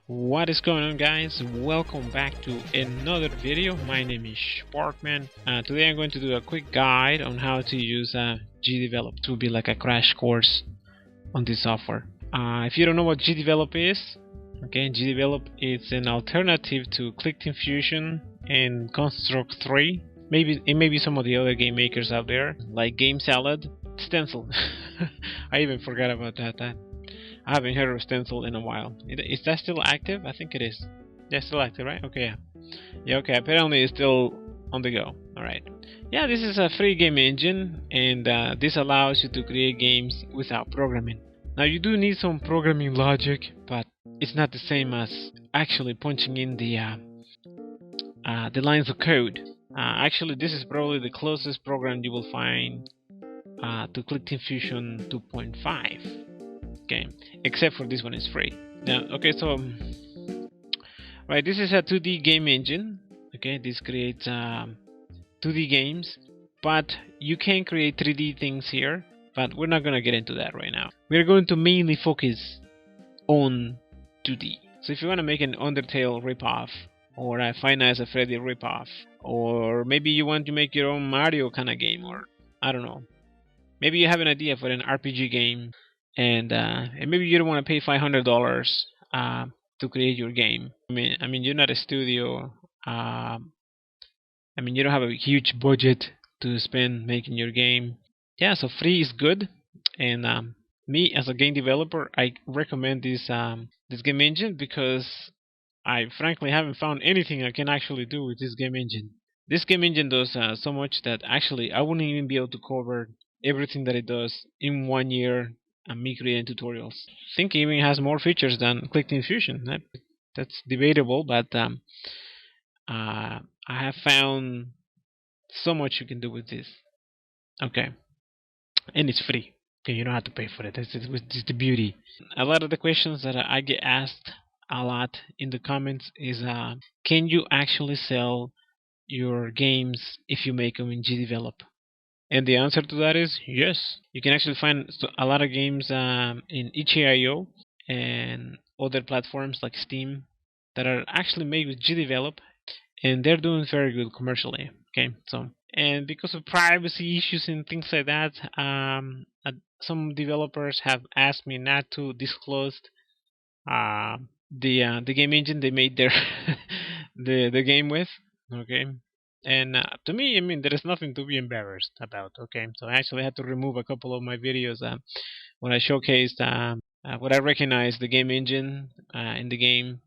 What is going on, guys? Welcome back to another video. My name is Sparkman. Today I'm going to do a quick guide on how to use Gdevelop. To be like a crash course on this software. If you don't know what Gdevelop is, okay, Gdevelop is an alternative to Clickteam Fusion and Construct 3. Maybe some of the other game makers out there, like Salad, Stencyl. I even forgot about that. I haven't heard of Stencyl in a while. Is that still active? I think it is. Yeah, still active, right? Okay, yeah. Okay, apparently it's still on the go. Alright. Yeah, this is a free game engine, and this allows you to create games without programming. Now, you do need some programming logic, but it's not the same as actually punching in the lines of code. Actually, this is probably the closest program you will find to Clickteam Fusion 2.5. Okay, except for this one is free. Now, okay, so right, this is a 2D game engine. Okay, this creates 2D games, but you can create 3D things here. But we're not gonna get into that right now. We're going to mainly focus on 2D. So if you want to make an Undertale ripoff, or a Five Nights at Freddy ripoff, or maybe you want to make your own Mario kind of game, or I don't know, maybe you have an idea for an RPG game. And maybe you don't want to pay $500 to create your game. I mean, you're not a studio. I mean, you don't have a huge budget to spend making your game. Yeah, so free is good. And me as a game developer, I recommend this game engine because I frankly haven't found anything I can actually do with this game engine. This game engine does so much that actually I wouldn't even be able to cover everything that it does in 1 year. And me creating tutorials. I think it even has more features than Clickteam Fusion. That's debatable, but I have found so much you can do with this. Okay, and it's free. Okay, you don't have to pay for it. That's the beauty. A lot of the questions that I get asked a lot in the comments is, can you actually sell your games if you make them in Gdevelop? And the answer to that is yes. You can actually find a lot of games in itch.io and other platforms like Steam that are actually made with Gdevelop, and they're doing very good commercially. Okay, so and because of privacy issues and things like that, some developers have asked me not to disclose the game engine they made their the game with. Okay. And to me, I mean, there is nothing to be embarrassed about. Okay, so I actually had to remove a couple of my videos when I showcased what I recognized the game engine in the game,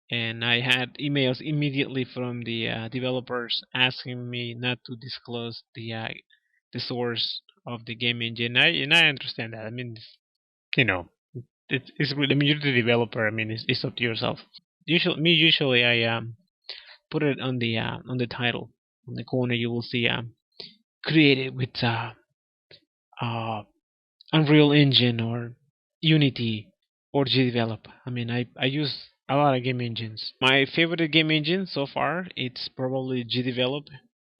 and I had emails immediately from the developers asking me not to disclose the source of the game engine. And I understand that. I mean, you know, it's really. I mean, you're the developer. I mean, it's up to yourself. Usually I put it on the title. On the corner, you will see created with Unreal Engine or Unity or Gdevelop. I mean, I use a lot of game engines. My favorite game engine so far, it's probably Gdevelop,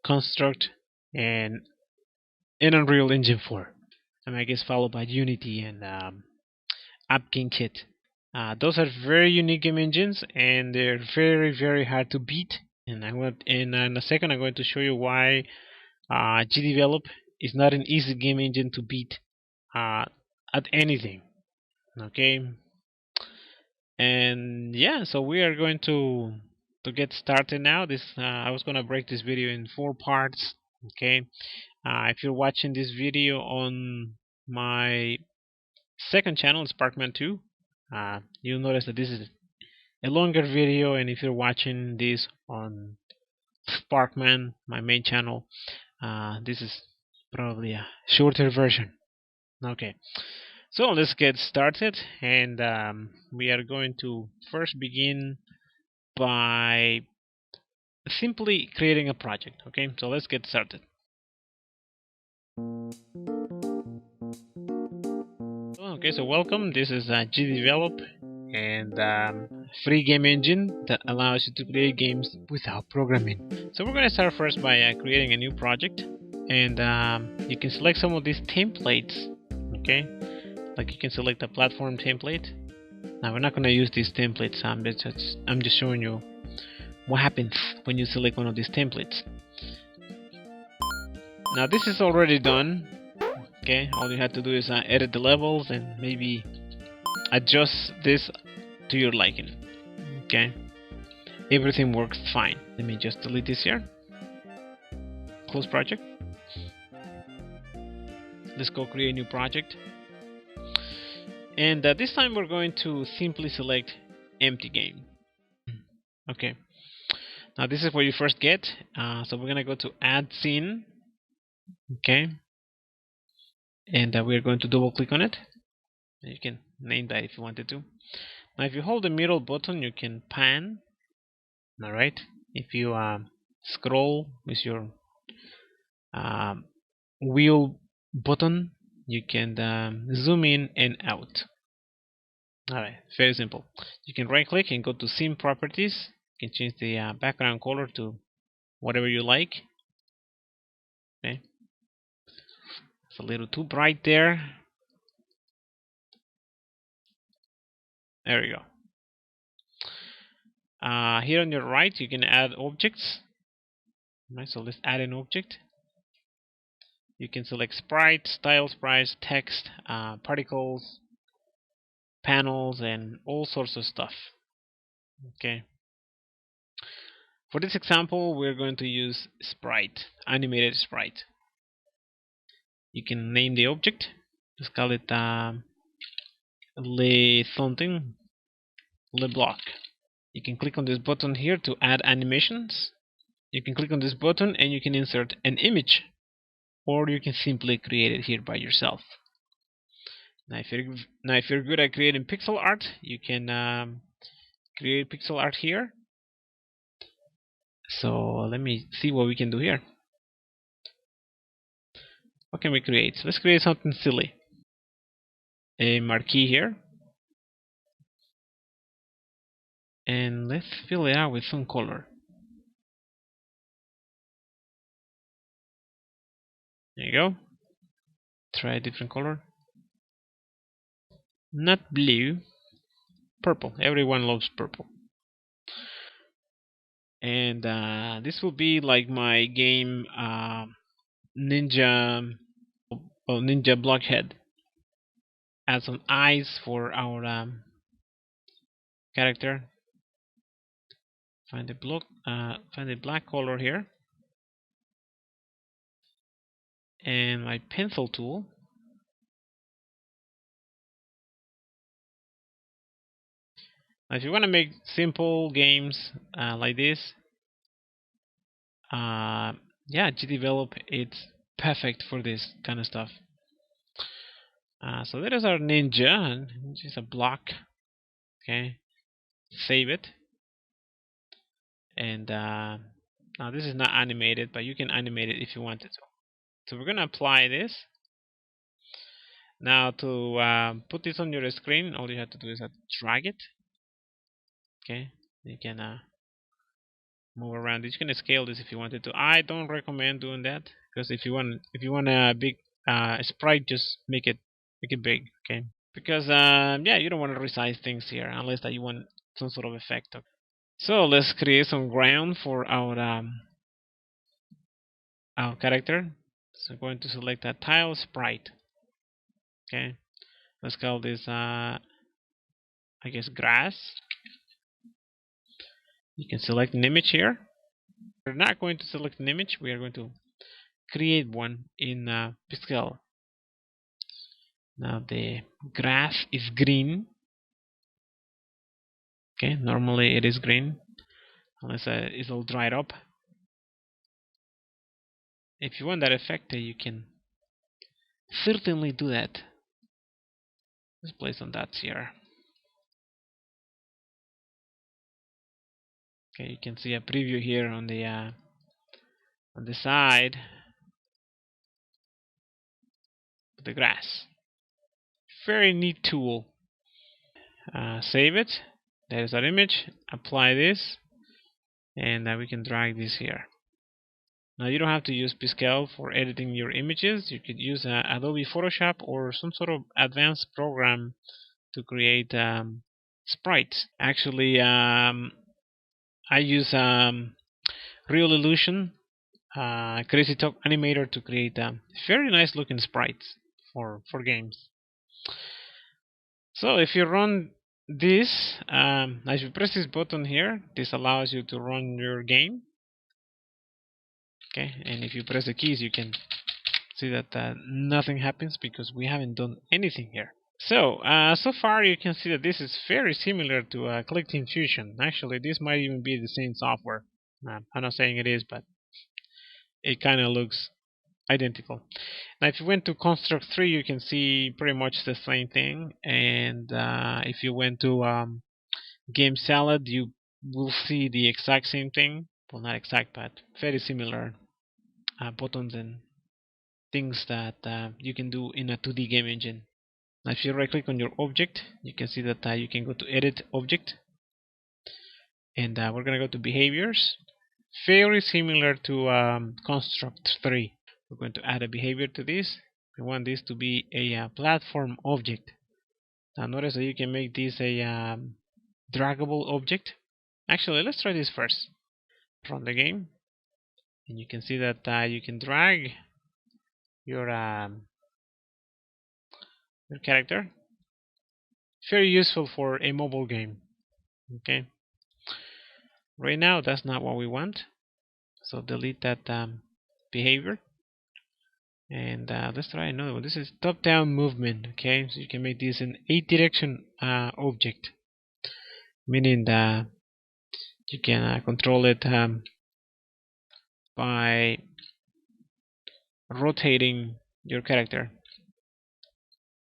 Construct, and Unreal Engine 4. I mean, I guess followed by Unity and AppGameKit. Those are very unique game engines, and they're very, very hard to beat. And in a second, I'm going to show you why Gdevelop is not an easy game engine to beat at anything. Okay, and yeah, so we are going to get started now. I was going to break this video in 4 parts. Okay, if you're watching this video on my second channel, Sparkman 2, you'll notice that this is a longer video, and if you're watching this on Sparkman, my main channel, this is probably a shorter version. Okay, so let's get started, and we are going to first begin by simply creating a project. Okay, so let's get started. Okay, so welcome. This is Gdevelop, and free game engine that allows you to create games without programming. So we're going to start first by creating a new project, and you can select some of these templates. Okay, like you can select a platform template, Now we're not going to use these templates. I'm just showing you what happens when you select one of these templates. Now this is already done. Okay, all you have to do is edit the levels and maybe adjust this to your liking. Okay, everything works fine. Let me just delete this here. Close project. Let's go create a new project. And this time we're going to simply select empty game. Okay. Now this is what you first get. So we're gonna go to add scene. Okay. And we're going to double click on it. You can name that if you wanted to. Now if you hold the middle button, you can pan. Alright. If you scroll with your wheel button, you can zoom in and out. Alright, very simple. You can right click and go to scene properties. You can change the background color to whatever you like. Okay, it's a little too bright there. There you go. Here on your right, you can add objects. Right, so let's add an object. You can select sprite, style sprites, text, particles, panels, and all sorts of stuff. Okay. For this example, we're going to use sprite, animated sprite. You can name the object. Let's call it le something, le block. You can click on this button here to add animations. You can click on this button and you can insert an image, or you can simply create it here by yourself. Now if you're good at creating pixel art, you can create pixel art here. So let me see what we can do here. What can we create? Let's create something silly. A marquee here. And let's fill it out with some color. There you go. Try a different color. Not blue. Purple. Everyone loves purple. And this will be like my game Ninja Blockhead. Add some eyes for our character. Find the black color here. And my pencil tool. Now if you want to make simple games like this, yeah, Gdevelop, it's perfect for this kind of stuff. So there is our ninja, which is a block. Okay, save it. And now this is not animated, but you can animate it if you wanted to. So we're gonna apply this. Now to put this on your screen, all you have to do is drag it. Okay, you can move around. You can scale this if you wanted to. I don't recommend doing that, because if you want a big sprite, just make it big. Okay, because yeah, you don't want to resize things here unless that you want some sort of effect. Okay. So let's create some ground for our character. So I'm going to select a tile sprite. Okay, let's call this I guess grass. You can select an image here. We're not going to select an image. We are going to create one in Pascal. Now the grass is green. Okay, normally it is green unless it's all dried up. If you want that effect, you can certainly do that. Let's place some dots here. Okay, you can see a preview here on the side of the grass. Very neat tool. Save it. There's our image. Apply this, and we can drag this here. Now you don't have to use Pascal for editing your images. You could use Adobe Photoshop or some sort of advanced program to create sprites. Actually, I use Real Illusion, Crazy Talk Animator to create very nice looking sprites for games. So if you run this, as you press this button here, this allows you to run your game. Okay, and if you press the keys, you can see that nothing happens because we haven't done anything here. So, so far you can see that this is very similar to Clickteam Fusion. Actually, this might even be the same software. I'm not saying it is, but it kind of looks identical. Now, if you went to Construct 3, you can see pretty much the same thing. And if you went to Game Salad, you will see the exact same thing. Well, not exact, but very similar buttons and things that you can do in a 2D game engine. Now, if you right click on your object, you can see that you can go to Edit Object, and we're going to go to Behaviors. Very similar to Construct 3. We're going to add a behavior to this. We want this to be a platform object. Now notice that you can make this a draggable object. Actually, let's try this first. Run the game, and you can see that you can drag your character. Very useful for a mobile game. Okay. Right now, that's not what we want. So delete that behavior. And let's try another one. This is top-down movement. Okay, so you can make this an 8-direction object, meaning that you can control it by rotating your character.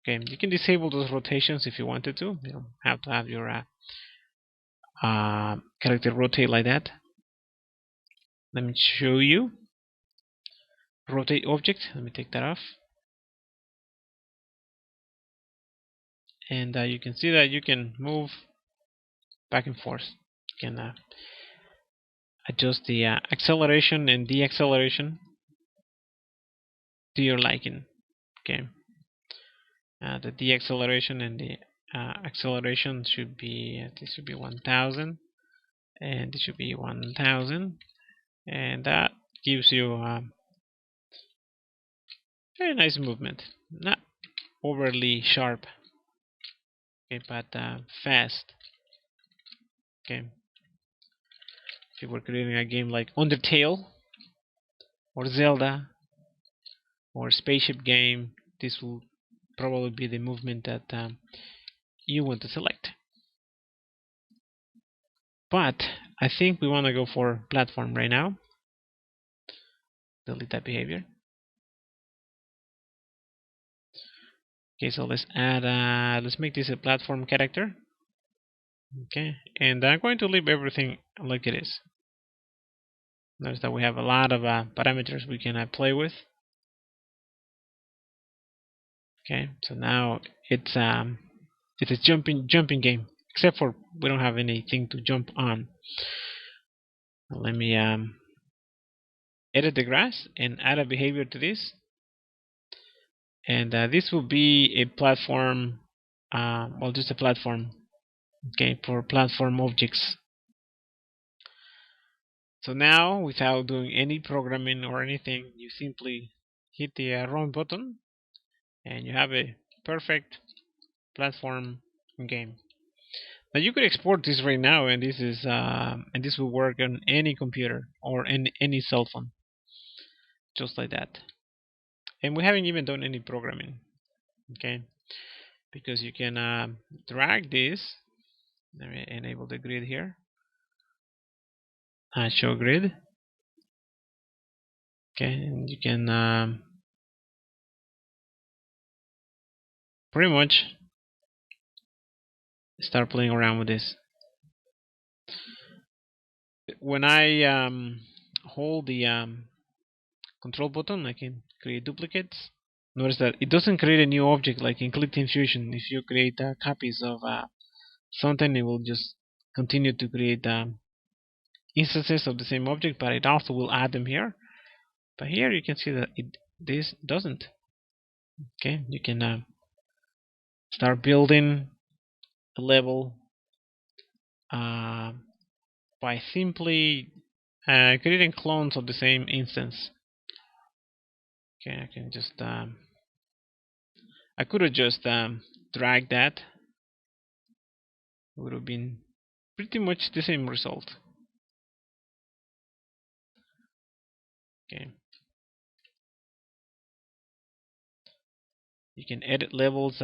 Okay, you can disable those rotations if you wanted to. You don't have to have your character rotate like that. Let me show you. Rotate object. Let me take that off. And you can see that you can move back and forth. You can adjust the acceleration and deceleration to your liking. Okay. The deceleration and the acceleration should be this should be 1000, and this should be 1000, and that gives you very nice movement. Not overly sharp, okay, but fast. Okay. If you were creating a game like Undertale or Zelda or spaceship game, this will probably be the movement that you want to select. But I think we want to go for platform right now. Delete that behavior. Okay, so let's add let's make this a platform character. Okay, and I'm going to leave everything like it is. Notice that we have a lot of parameters we can play with. Okay, so now it's a jumping game, except for we don't have anything to jump on. Let me edit the grass and add a behavior to this, and this will be a platform. Well, just a platform. Okay, for platform objects. So now, without doing any programming or anything, you simply hit the run button, and you have a perfect platform game. Now you could export this right now, and this will work on any computer or any cell phone, just like that. And we haven't even done any programming, okay? Because you can drag this. Let me enable the grid here. Show grid. Okay, and you can pretty much start playing around with this. When I hold the control button, I can create duplicates. Notice that it doesn't create a new object like in Clickteam Fusion. If you create copies of something, it will just continue to create instances of the same object, but it also will add them here. But here you can see that this doesn't. Okay, you can start building a level uh, by simply creating clones of the same instance. Okay, I can just I could have just dragged that. It would have been pretty much the same result. Okay, you can edit levels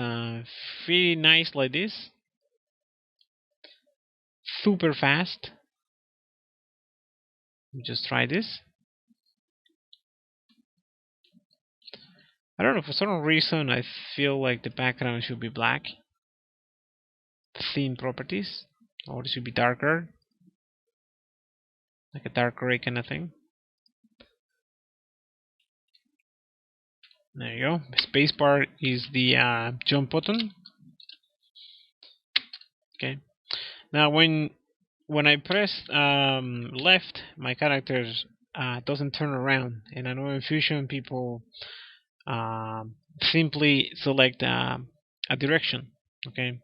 pretty nice like this, super fast. Just try this. I don't know, for some reason I feel like the background should be black. Theme properties, or it should be darker, like a dark gray kind of thing. There you go. Spacebar is the jump button. Okay. Now when I press left, my character doesn't turn around, and I know in Fusion people simply select a direction. Okay,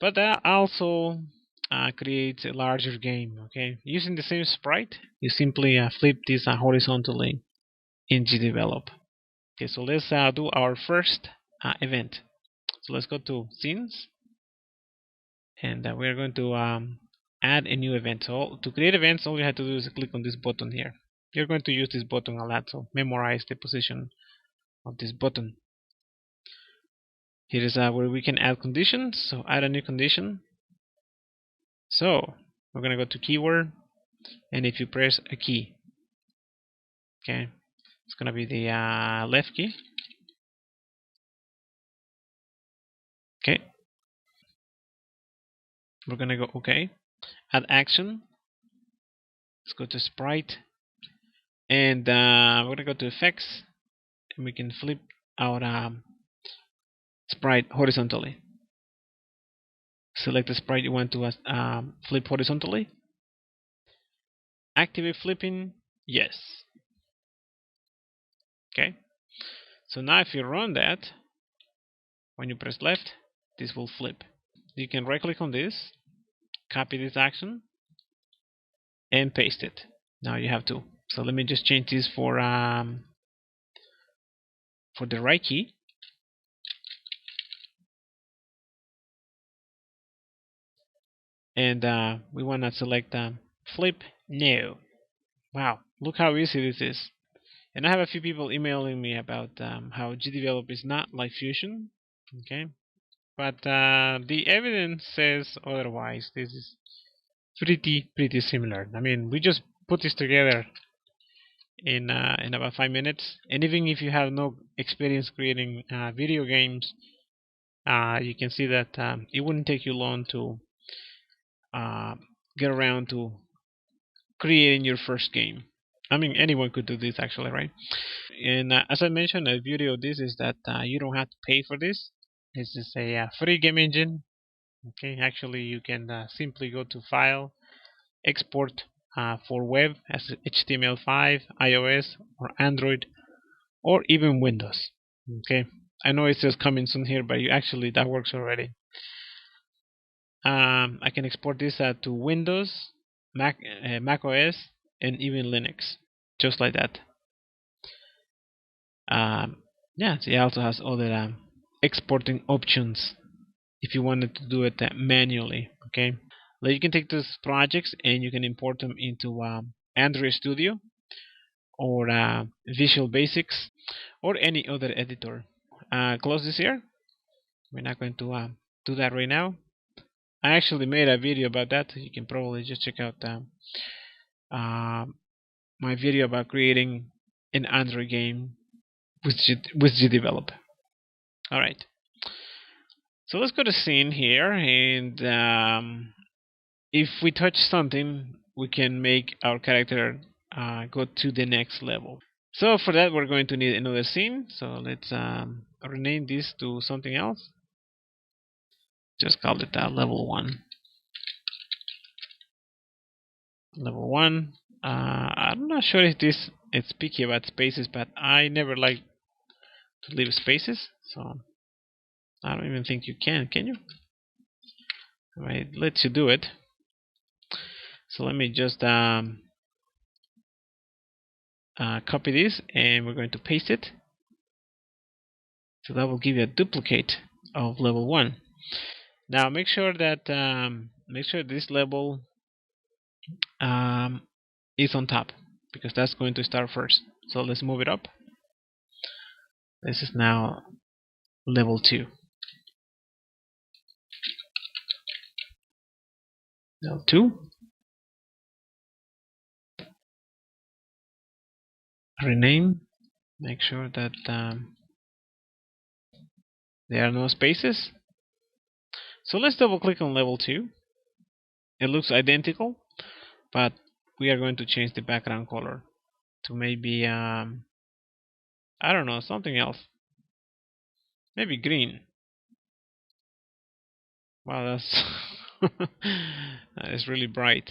but that also creates a larger game. Okay, using the same sprite, you simply flip this horizontally in Gdevelop. Okay, so let's do our first event. So let's go to scenes, and we're going to add a new event. So to create events, all you have to do is click on this button here. You're going to use this button a lot, so memorize the position of this button. Here is where we can add conditions. So add a new condition. So we're going to go to keyword, and if you press a key, okay, it's going to be the left key. Okay, we're going to go OK. Add action. Let's go to sprite, and we're going to go to effects, and we can flip out sprite horizontally. Select the sprite you want to flip horizontally. Activate flipping, yes. Okay, so now if you run that, when you press left, this will flip. You can right click on this, copy this action, and paste it. Now you have to. So let me just change this for the right key. And we want to select flip no. Wow, look how easy this is. And I have a few people emailing me about how Gdevelop is not like Fusion. Okay, but the evidence says otherwise. This is pretty similar. I mean, we just put this together in about 5 minutes, and even if you have no experience creating video games, you can see that it wouldn't take you long to get around to creating your first game. I mean, anyone could do this actually, right? And as I mentioned, the beauty of this is that you don't have to pay for this. This is a free game engine. Okay, actually, you can simply go to File, Export for web as HTML5, iOS, or Android, or even Windows. Okay, I know it says coming soon here, but that works already. I can export this to Windows, Mac OS, and even Linux, just like that. Yeah, it also has other exporting options if you wanted to do it manually. Okay, then you can take these projects and you can import them into Android Studio or Visual Basics or any other editor. Close this here. We're not going to do that right now. I actually made a video about that. You can probably just check out my video about creating an Android game with Gdevelop. All right. So let's go to scene here, and if we touch something, we can make our character go to the next level. So for that, we're going to need another scene. So let's rename this to something else. Just call it level 1. Level 1. I'm not sure if it's picky about spaces, but I never like to leave spaces, so I don't even think you can you? Right, let you do it. So let me just copy this, and we're going to paste it. So that will give you a duplicate of level 1. Now make sure that this level is on top, because that's going to start first. So let's move it up. This is now level 2. Level 2. Rename. Make sure that there are no spaces. So let's double click on level 2. It looks identical, but we are going to change the background color to maybe I don't know, something else. Maybe green. Wow, that's it's really bright.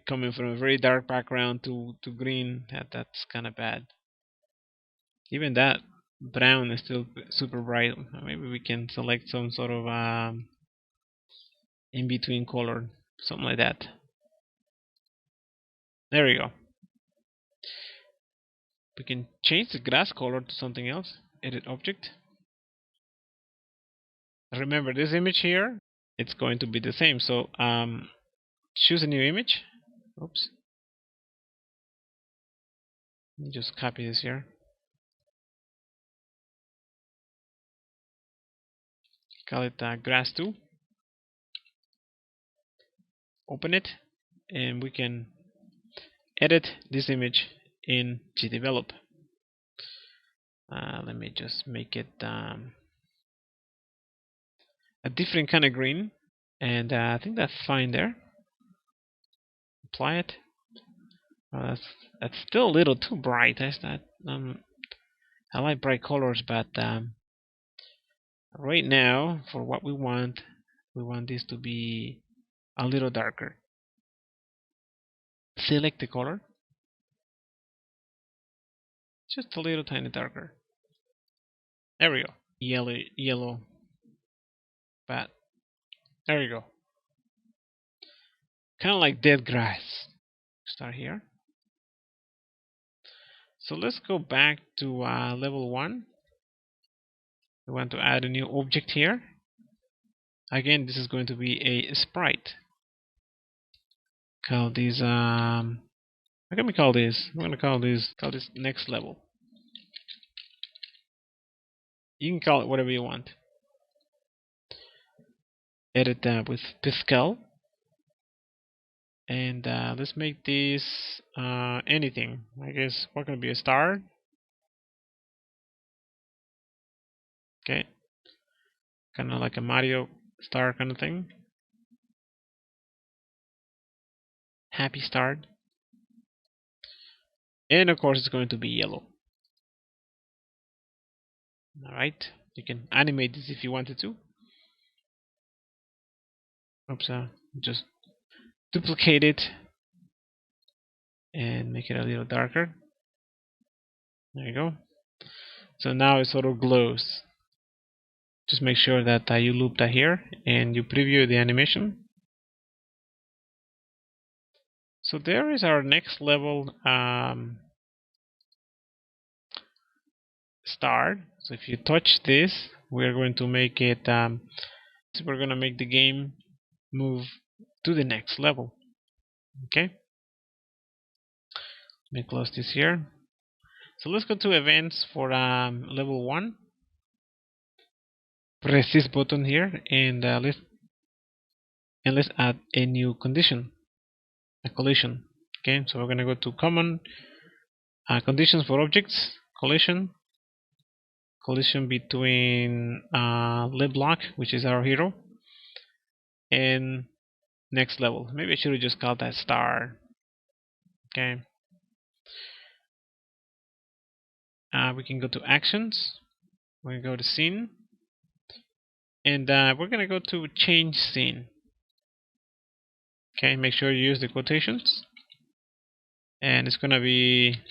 Coming from a very dark background to green, that's kind of bad. Even that brown is still super bright. Maybe we can select some sort of in between color, something like that. There we go. We can change the grass color to something else. Edit object. Remember this image here, it's going to be the same. So choose a new image. Oops. Just copy this here. Call it grass 2. Open it, and we can edit this image in Gdevelop. Let me just make it a different kind of green, and I think that's fine there. Apply it. That's still a little too bright. I like bright colors, but right now, for what we want this to be a little darker. Select the color, just a little tiny darker. There we go. Yellow, but there you go. Kind of like dead grass. Start here. So let's go back to level 1. We want to add a new object here. Again, this is going to be a sprite. Call this what can we call this? I'm going to call this next level. You can call it whatever you want. Edit that with Pascal. And let's make this anything. I guess what can be a star? Okay. Kind of like a Mario star kind of thing. Happy star. And of course it's going to be yellow. Alright. You can animate this if you wanted to. Oops, just duplicate it and make it a little darker. There you go. So now it sort of glows. Just make sure that you loop that here and you preview the animation. So there is our next level start. So if you touch this, we're going to make it we're going to make the game move to the next level. Okay, let me close this here. So let's go to events for level 1. Press this button here, and let's add a new condition, a collision. Okay, so we're going to go to common conditions for objects, collision between Leblock, which is our hero, and next level. Maybe I should have just called that star. Okay. We can go to actions. We're going to go to scene, and we're going to go to change scene. Okay, make sure you use the quotations, and it's going to be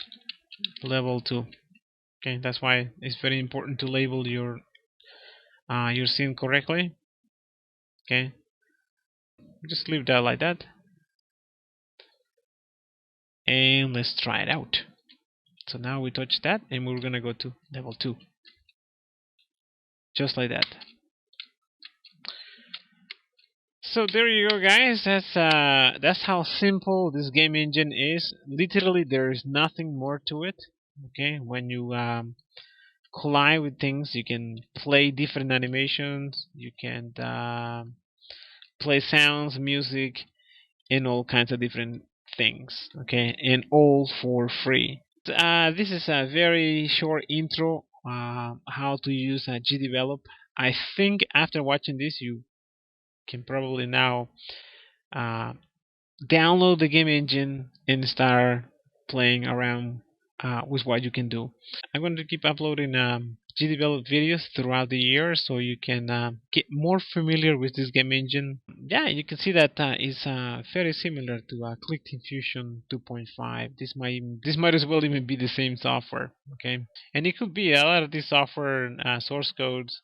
level 2. Okay, that's why it's very important to label your scene correctly. Okay, just leave that like that. and let's try it out. So now we touch that and we're gonna go to level 2, just like that. So there you go, guys. That's how simple this game engine is. Literally, there is nothing more to it. Okay, when you collide with things, you can play different animations. You can play sounds, music, and all kinds of different things. Okay, and all for free. This is a very short intro how to use Gdevelop. I think after watching this, you can probably now uh, download the game engine and start playing around with what you can do. I'm going to keep uploading Gdevelop videos throughout the year so you can get more familiar with this game engine. Yeah, you can see that it's very similar to Clickteam Fusion 2.5. This might as well even be the same software. Okay, and it could be a lot of these software source codes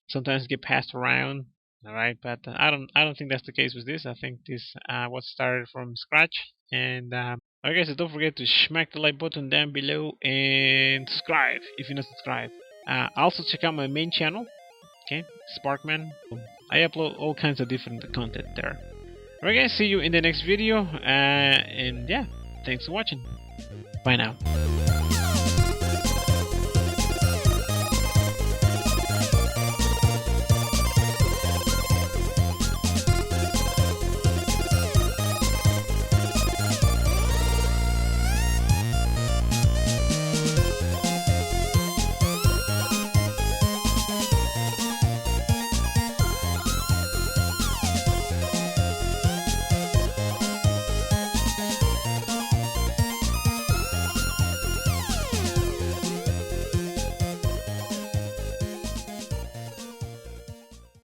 sometimes get passed around. All right, but I don't think that's the case with this. I think this was started from scratch. And okay, so don't forget to smack the like button down below and subscribe if you're not subscribed. Also check out my main channel, okay, Sparkman. I upload all kinds of different content there. Alright guys, see you in the next video, and yeah, thanks for watching. Bye now.